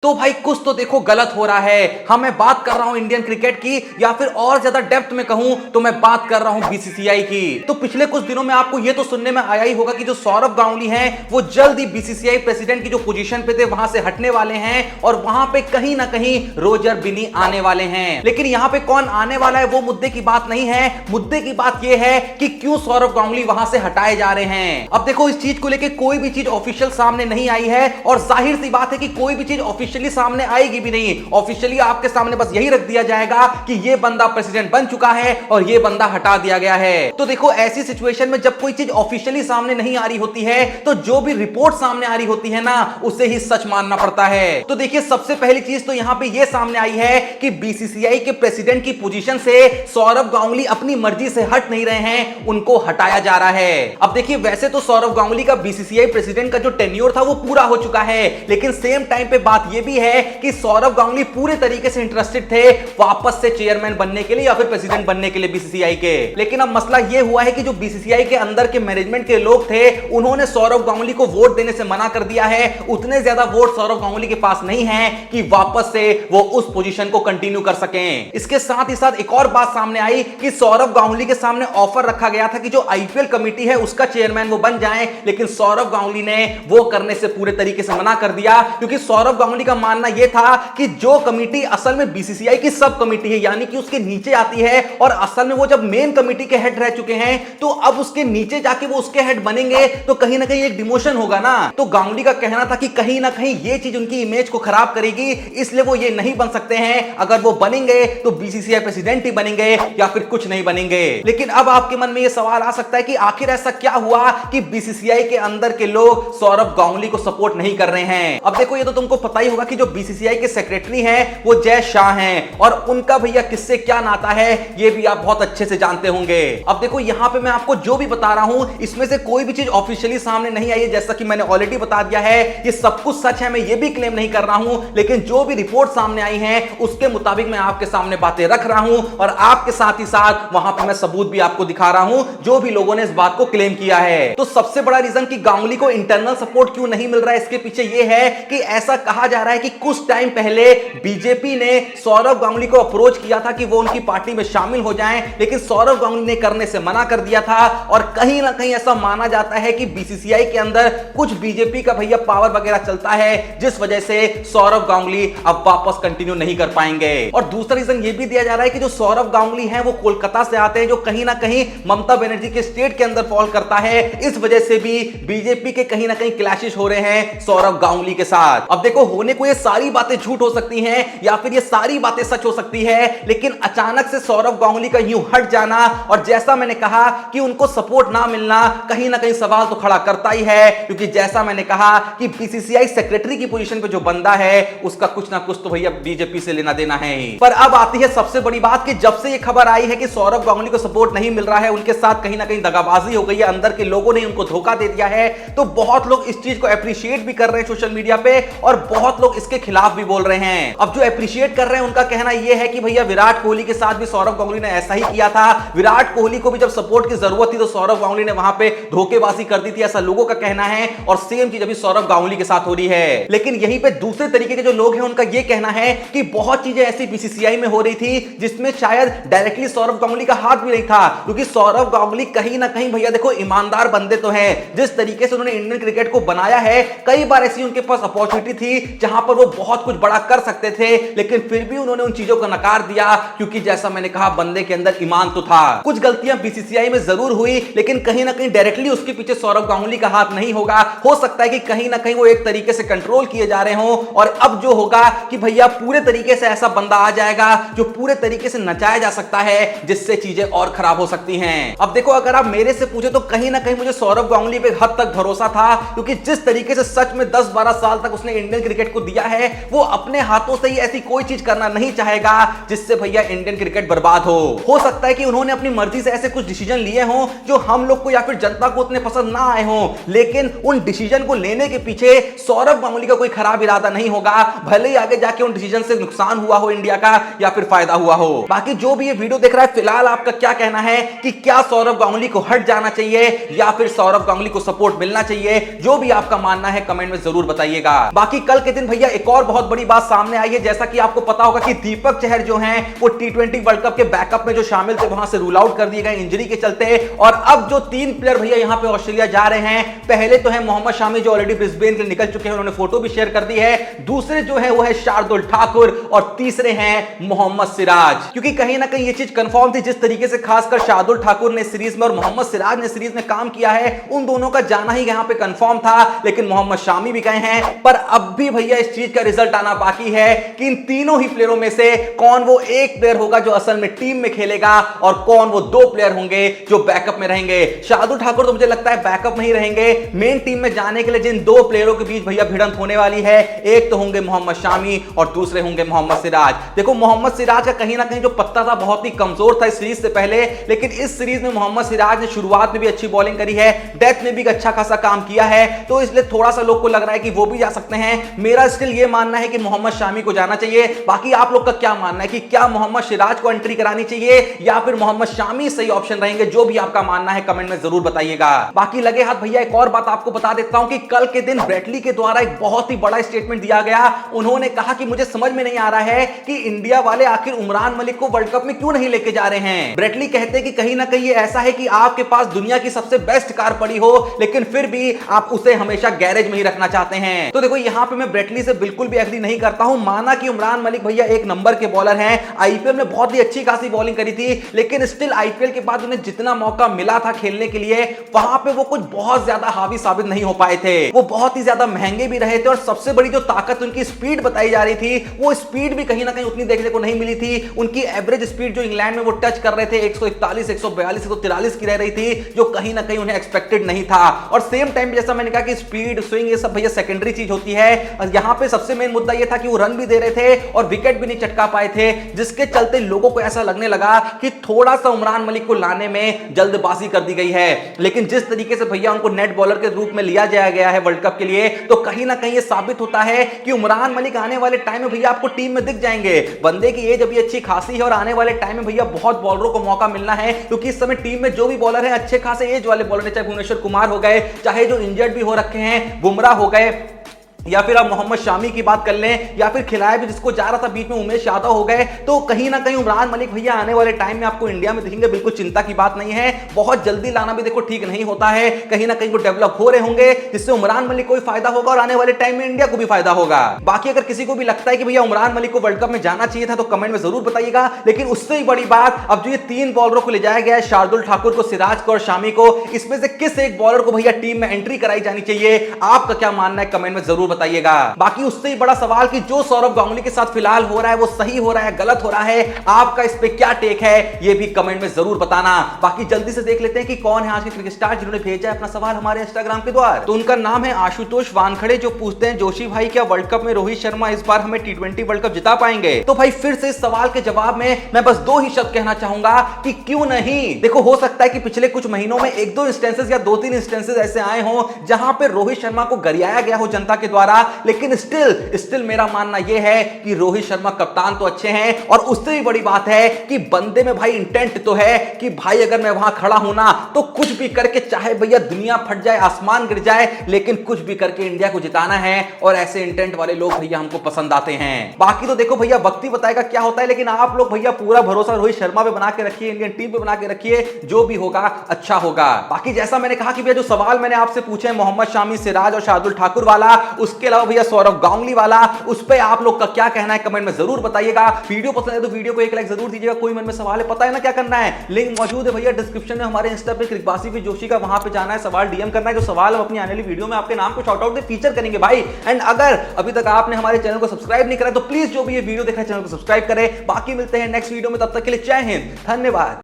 तो भाई कुछ तो देखो गलत हो रहा है। हाँ, मैं बात कर रहा हूं इंडियन क्रिकेट की, या फिर और ज्यादा डेप्थ में कहूं तो मैं बात कर रहा हूं बीसीसीआई की। तो पिछले कुछ दिनों में आपको ये तो सुनने में आया ही होगा कि जो सौरभ गांगुली हैं वो जल्द ही बीसीसीआई प्रेसिडेंट की जो पोजीशन पे थे वहां से हटने वाले हैं और वहां पे कहीं ना कहीं रोजर बिनी आने वाले हैं। लेकिन यहां पे कौन आने वाला है वो मुद्दे की बात नहीं है। मुद्दे की बात यह है कि क्यों सौरभ गांगुली वहां से हटाए जा रहे हैं। अब देखो, इस चीज को लेकर कोई भी चीज ऑफिशियल सामने नहीं आई है और जाहिर सी बात है कि कोई भी चीज ऑफिशियली सामने आएगी भी नहीं। ऑफिशियली आपके सामने बस यही रख दिया जाएगा कि ये बंदा प्रेसिडेंट बन चुका है और ये बंदा हटा दिया गया है। तो देखो, ऐसी सिचुएशन में जब कोई चीज ऑफिशियली सामने नहीं आ रही होती है तो जो भी रिपोर्ट सामने आ रही होती है ना, उसे ही सच मानना पड़ता है। तो देखिए, सबसे पहली चीज तो यहां पे ये सामने आई है कि बीसीसीआई के प्रेसिडेंट की पोजीशन से सौरभ गांगुली अपनी मर्जी से हट नहीं रहे हैं, उनको हटाया जा रहा है। अब देखिए, वैसे तो सौरभ गांगुली का बीसीसीआई प्रेसिडेंट का जो टेन्योर था वो पूरा हो चुका है, लेकिन सेम टाइम पे बात ये भी है कि सौरभ गांगुली पूरे तरीके से इंटरेस्टेड थे वापस से चेयरमैन बनने के लिए या फिर प्रेसिडेंट बनने के लिए बीसीसीआई के। लेकिन अब मसला यह हुआ है कि जो बीसीसीआई के अंदर के मैनेजमेंट के लोग थे उन्होंने सौरभ गांगुली को वोट देने से मना कर दिया है। उतने ज्यादा वोट सौरभ गांगुली के पास नहीं है कि वापस से वो उस पोजीशन को कंटिन्यू कर सकें। इसके साथ ही साथ एक और बात सामने आई कि सौरभ गांगुली के सामने ऑफर रखा गया था कि जो आईपीएल कमेटी है उसका चेयरमैन वो बन जाएं, लेकिन सौरभ गांगुली ने वो करने से पूरे तरीके से मना कर दिया, क्योंकि सौरभ गांगुली का मानना यह था कि जो कमेटी असल में बीसीसीआई की सब कमेटी है, यानी कि उसके नीचे आती है, और असल में वो जब मेन कमेटी के हेड रह चुके हैं तो अब उसके नीचे जाके वो उसके हेड बनेंगे तो कहीं ना कहीं एक डिमोशन होगा ना। तो गांगुली का कहना था कि कहीं ना कहीं ये चीज उनकी इमेज को खराब करेगी, इसलिए वो ये नहीं बन सकते हैं। अगर वो बनेंगे तो बीसीसीआई प्रेसिडेंट ही बनेंगे या फिर कुछ नहीं बनेंगे। लेकिन अब आपके मन में ये सवाल आ सकता है कि आखिर ऐसा क्या हुआ कि बीसीसीआई के अंदर के लोग सौरभ गांगुली को सपोर्ट नहीं कर रहे हैं। अब देखो, ये तो तुमको पता ही होगा कि जो बीसीसीआई के सेक्रेटरी हैं वो जय शाह हैं, और उनका भैया किससे क्या नाता है ये भी आप बहुत अच्छे से जानते होंगे। अब देखो, यहां पे मैं आपको जो भी बता रहा हूं इसमें से कोई भी चीज ऑफिशियली सामने नहीं आई है, जैसा कि मैंने ऑलरेडी बता दिया है। ये सब कुछ सच है, मैं ये भी क्लेम नहीं कर रहा हूं, लेकिन जो भी रिपोर्ट सामने आई है उसके मुताबिक मैं आपके सामने बातें रख रहा हूं और आपके साथ ही साथ वहां पर मैं सबूत भी आपको दिखा रहा हूं जो भी लोगों ने इस बात को क्लेम किया है। तो सबसे बड़ा रीजन कि गांगुली को इंटरनल सपोर्ट क्यों नहीं मिल रहा है, इसके पीछे यह है कि ऐसा कहा जा रहा है कि कुछ टाइम पहले बीजेपी ने सौरभ गांगुली को अप्रोच किया था कि वो उनकी पार्टी में शामिल हो जाएं, लेकिन सौरभ गांगुली ने करने से मना कर दिया था। और कहीं ना कहीं ऐसा माना जाता है कि बीसीसीआई के अंदर कुछ बीजेपी का भैया पावर वगैरह चलता है, जिस वजह से सौरभ गांगुली अब वापस कंटिन्यू नहीं कर पाएंगे। और दूसरा रीजन ये भी दिया जा रहा है कि जो सौरभ गांगुली हैं वो कोलकाता से आते हैं, जो कहीं ना कहीं ममता बनर्जी के स्टेट के अंदर फॉल करता है। इस वजह से भी बीजेपी के कहीं ना कहीं क्लैशेस हो रहे हैं सौरभ गांगुली के साथ। अब देखो, होने को ये सारी बातें झूठ हो सकती हैं या फिर ये सारी बातें सच हो सकती है, लेकिन अचानक से सौरभ गांगुली का यूं हट जाना और जैसा मैंने कहा कि उनको सपोर्ट ना मिलना कहीं ना कहीं सवाल तो खड़ा करता ही है, क्योंकि जैसा मैंने कहा कि बीसीसीआई सेक्रेटरी की पोजीशन पे जो बंदा है उसका कुछ ना कुछ तो भैया बीजेपी से लेना देना है ही। पर अब आती है सबसे बड़ी बात कि जब से ये खबर आई है कि सौरभ गांगुली को सपोर्ट नहीं मिल रहा है, उनके साथ कहीं ना कहीं दगाबाजी हो गई है, अंदर के लोगों ने उनको धोखा दे दिया है, तो बहुत लोग इस चीज को अप्रिशिएट भी कर रहे हैं सोशल मीडिया पे और बहुत लोग इसके खिलाफ भी बोल रहे हैं। अब जो अप्रिशिएट कर रहे हैं उनका कहना यह है कि भैया विराट कोहली के साथ भी सौरभ गांगुली ने ऐसा ही किया था। विराट कोहली को भी जब सपोर्ट की जरूरत थी तो सौरभ गांगुली ने वहां पे धोखेबाजी कर दी थी, ऐसा लोगों का कहना है। और सेम चीज अभी सौरभ गांगुली के साथ हो रही है। लेकिन यहीं पे दूसरे तरीके के जो लोग हैं उनका यह कहना है कि बहुत चीजें ऐसी बीसीसीआई में हो रही थी जिसमें शायद डायरेक्टली सौरभ गांगुली का हाथ भी नहीं था, क्योंकि सौरभ गांगुली कहीं ना कहीं भैया देखो ईमानदार बंदे तो हैं। जिस तरीके से उन्होंने इंडियन क्रिकेट को बनाया है, कई बार ऐसी उनके पास अपॉर्चुनिटी थी जहां पर वो बहुत कुछ बड़ा कर सकते थे, लेकिन फिर भी उन्होंने उन चीजों को नकार दिया, क्योंकि जैसा मैंने कहा बंदे के अंदर ईमान तो था। कुछ गलतियां बीसीसीआई में जरूर हुई, लेकिन कहीं ना कहीं डायरेक्टली उसके पीछे सौरभ गांगुली का हाथ नहीं होगा। हो सकता है कि कहीं ना कहीं वो एक तरीके से कंट्रोल किए जा रहे हों, और अब जो होगा कि भैया पूरे तरीके से ऐसा बंदा आ जाएगा जो पूरे तरीके से नचाया जा सकता है, जिससे चीजें और खराब हो सकती हैं। अब देखो, अगर आप मेरे से पूछे तो कहीं ना कहीं मुझे सौरभ गांगुली पे हद तक भरोसा था, क्योंकि जिस तरीके से सच में 10-12 साल तक उसने इंडियन क्रिकेट को दिया है, वो अपने हाथों से ही ऐसी कोई चीज करना नहीं चाहेगा जिससे भैया इंडियन क्रिकेट बर्बाद हो सकता है कि उन्होंने अपनी मर्जी से ऐसे कुछ डिसीजन लिए हों जो हम लोग को या फिर जनता को उतने पसंद ना आए हों, लेकिन उन डिसीजन को लेने के पीछे सौरभ गांगुली का कोई खराब इरादा नहीं होगा, भले ही आगे जाके उन डिसीजन से नुकसान हुआ हो इंडिया का या फिर फायदा हुआ हो। बाकी जो भी ये वीडियो देख रहा है, फिलहाल आपका क्या कहना है कि क्या सौरभ गांगुली को हट जाना चाहिए या फिर सौरभ गांगुली को सपोर्ट मिलना चाहिए? जो भी आपका मानना है कमेंट में जरूर बताइएगा। बाकी कल के दिन भैया एक और बहुत बड़ी बात सामने आई है। जैसा कि आपको पता होगा कि दीपक चहर जो हैं वो T20 वर्ल्ड कप के बैकअप में जो शामिल थे वहां से रूल आउट कर दिए गए इंजरी के चलते। और अब जो 3 प्लेयर भैया यहां पे ऑस्ट्रेलिया जा रहे हैं, पहले तो है मोहम्मद शामी जो ऑलरेडी ब्रिस्बेन के लिए निकल चुके हैं, उन्होंने फोटो भी शेयर कर दी है। दूसरे जो है वो है शार्दुल ठाकुर और तीसरे हैं मोहम्मद सिराज। क्योंकि कहीं ना कहीं ये चीज कंफर्म थी, जिस तरीके से खासकर शार्दुल ठाकुर ने सीरीज में और मोहम्मद सिराज ने सीरीज में काम किया है, उन दोनों का जाना ही यहां पे कंफर्म था। लेकिन मोहम्मद शामी भी गए हैं, पर अब भी भैया इस चीज का रिजल्ट आना बाकी है कि इन तीनों ही प्लेयरों में से कौन वो एक प्लेयर होगा जो असल में टीम में खेलेगा और कौन वो 2 प्लेयर होंगे जो बैकअप में रहेंगे। शार्दुल ठाकुर तो मुझे लगता है बैकअप में ही रहेंगे। मेन टीम में जाने के लिए जिन 2 प्लेयरों के बीच भैया भिड़ंत होने वाली है, एक तो होंगे मोहम्मद शामी और दूसरे होंगे मोहम्मद सिराज। देखो मोहम्मद सिराज का कहीं ना कहीं जो पत्ता था बहुत ही कमजोर था इस सीरीज से पहले, लेकिन इस सीरीज में मोहम्मद सिराज ने शुरुआत में भी अच्छी बॉलिंग करी है, डेथ में भी अच्छा खासा काम किया है, तो इसलिए थोड़ा सा लोग को लग रहा है कि वो भी जा सकते हैं। मेरा स्टिल ये मानना है कि मोहम्मद शामी को जाना चाहिए। बाकी आप लोग का क्या मानना है कि क्या मोहम्मद सिराज को एंट्री करानी चाहिए या फिर मोहम्मद शामी सही ऑप्शन रहेंगे? जो भी आपका मानना है कमेंट में जरूर बताइएगा। बाकी लगे हाथ भैया एक और बात आपको बता देता हूं कि कल के दिन ब्रेटली के द्वारा एक बहुत ही बड़ा स्टेटमेंट दिया गया। उन्होंने कहा कि मुझे समझ में नहीं आ रहा है कि इंडिया वाले आखिर उमरान मलिक को वर्ल्ड कप में क्यों नहीं लेके जा रहे हैं। ब्रेटली कहते हैं कि कहीं ना कहीं ये ऐसा है कि आपके पास दुनिया की सबसे बेस्ट कार पड़ी हो, लेकिन फिर भी आप उसे हमेशा गैरेज में ही रखना चाहते हैं। तो देखो यहां पे मैं ब्रेटली से बिल्कुल भी एग्री नहीं करता हूं। माना कि उमरान मलिक भैया एक नंबर के बॉलर हैं, आईपीएल में बहुत ही अच्छी खासी बॉलिंग करी थी, लेकिन स्टिल आईपीएल के बाद उन्हें जितना मौका मिला था खेलने के लिए, वहां पे वो कुछ बहुत ज्यादा हावी साबित नहीं हो पाए थे। वो बहुत ही ज्यादा महंगे भी रहे थे और सबसे बड़ी जो ताकत उनकी स्पीड बताई जा रही थी, वो स्पीड भी कहीं ना कहीं उतनी देखने को नहीं मिली थी। उनकी एवरेज स्पीड जो इंग्लैंड में वो टच कर रहे थे 141, 142, 143 की रह रही थी, जो कहीं ना कहीं उन्हें एक्सपेक्टेड नहीं था। और सेम टाइम जैसा मैंने कहा कि स्पीड, स्विंग, ये सब भैया सेकेंडरी चीज होती है। और यहां पे सबसे मेन मुद्दा ये था कि वो रन भी दे रहे थे और विकेट भी नहीं चटका पाए थे, जिसके चलते लोगों को ऐसा लगने लगा कि थोड़ा सा उमरान मलिक को लाने में जल्दबाजी कर दी गई है। लेकिन जिस तरीके से भैया उनको नेट बॉलर के रूप में लिया जाया गया है वर्ल्ड कप के लिए, तो कहीं ना कहीं ये साबित होता है कि उमरान मलिक आने वाले टाइम में भैया आपको टीम में दिख जाएंगे। बंदे की एज अभी अच्छी खासी है और आने वाले टाइम में भैया बहुत बॉलरों को मौका मिलना है, क्योंकि इस समय टीम में जो भी बॉलर है अच्छे खासे एज वाले बॉलर है, चाहे भुवनेश्वर कुमार हो गए, चाहे जो इंजर्ड भी हो रखे हैं बुमराह हो गए, या फिर आप मोहम्मद शामी की बात कर लें, या फिर खिलाया भी जिसको जा रहा था बीच में उमेश यादव हो गए। तो कहीं ना कहीं उमरान मलिक भैया आने वाले टाइम में आपको इंडिया में दिखेंगे, बिल्कुल चिंता की बात नहीं है। बहुत जल्दी लाना भी देखो ठीक नहीं होता है, कहीं ना कहीं वो डेवलप हो रहे होंगे, जिससे उमरान मलिक को भी फायदा होगा और आने वाले टाइम में इंडिया को भी फायदा होगा। बाकी अगर किसी को भी लगता है कि भैया उमरान मलिक को वर्ल्ड कप में जाना चाहिए था, तो कमेंट में जरूर बताइएगा। लेकिन उससे ही बड़ी बात, अब जो ये 3 बॉलरों को ले जाया गया है, शार्दुल ठाकुर को, सिराज को और शामी को, इसमें से किस एक बॉलर को भैया टीम में एंट्री कराई जानी चाहिए? आपका क्या मानना है कमेंट में जरूर बताइएगा। बाकी उससे ही बड़ा सवाल कि जो सौरव गांगुली के साथ फिलहाल हो रहा है वो सही हो रहा है, गलत हो रहा है, आपका इस पे क्या टेक है, ये भी कमेंट में जरूर बताना। बाकी जल्दी से देख लेते हैं कि कौन है आज के क्रिकेट स्टार जिन्होंने भेजा है अपना सवाल हमारे इंस्टाग्राम के द्वारा। तो उनका नाम है आशुतोष वानखड़े, जो पूछते हैं जोशी भाई क्या वर्ल्ड कप में रोहित शर्मा इस बार हमें T20 वर्ल्ड कप जिता पाएंगे? तो भाई फिर से इस सवाल के जवाब में मैं बस 2 ही शब्द कहना चाहूंगा कि क्यों नहीं। देखो हो सकता है कि पिछले कुछ महीनों में 1-2 इंस्टेंसेस या 2-3 इंस्टेंसेस ऐसे आए हों जहां पे रोहित शर्मा को गरियाया गया हो जनता के द्वारा, लेकिन स्टिल मेरा मानना यह है कि रोहित शर्मा कप्तान तो अच्छे हैं, और उससे भी बड़ी बात है कि बंदे में भाई इंटेंट तो है कि भाई अगर मैं वहां खड़ा हूं ना तो कुछ भी करके, चाहे भैया दुनिया फट जाए, आसमान गिर जाए, लेकिन कुछ भी करके इंडिया को जिताना है। और ऐसे इंटेंट वाले लोग भैया हमको पसंद आते हैं। बाकी तो देखो भैया वक्त ही बताएगा क्या होता है, लेकिन आप लोग भैया पूरा भरोसा रोहित शर्मा पे बना के रखिए, इंडियन टीम पे बना के रखिए, जो भी होगा अच्छा होगा। बाकी जैसा मैंने कहा कि भैया जो सवाल मैंने आपसे पूछे हैं मोहम्मद शामी, सिराज और शार्दुल ठाकुर वाला, उसके अलावा भैया सौरव गांगुली वाला, उस पे आप लोग का क्या कहना है कमेंट में जरूर बताइएगा। वीडियो पसंद है तो वीडियो को एक लाइक जरूर दीजिएगा। कोई मन में सवाल है, पता है ना क्या करना है, लिंक मौजूद है भैया डिस्क्रिप्शन में हमारे इंस्टा पे क्रिकबाजी विद जोशी का, वहां पे जाना है, सवाल डीएम करना है। जो सवाल हम अपनी आने वाली वीडियो में आपके नाम को शॉर्ट आउट में फीचर करेंगे भाई। एंड अगर अभी तक आपने हमारे चैनल को सब्सक्राइब नहीं करा तो प्लीज जो भी ये वीडियो देख रहे हैं चैनल को सब्सक्राइब करें। बाकी मिलते हैं नेक्स्ट वीडियो में, तब तक के लिए जय हिंद, धन्यवाद।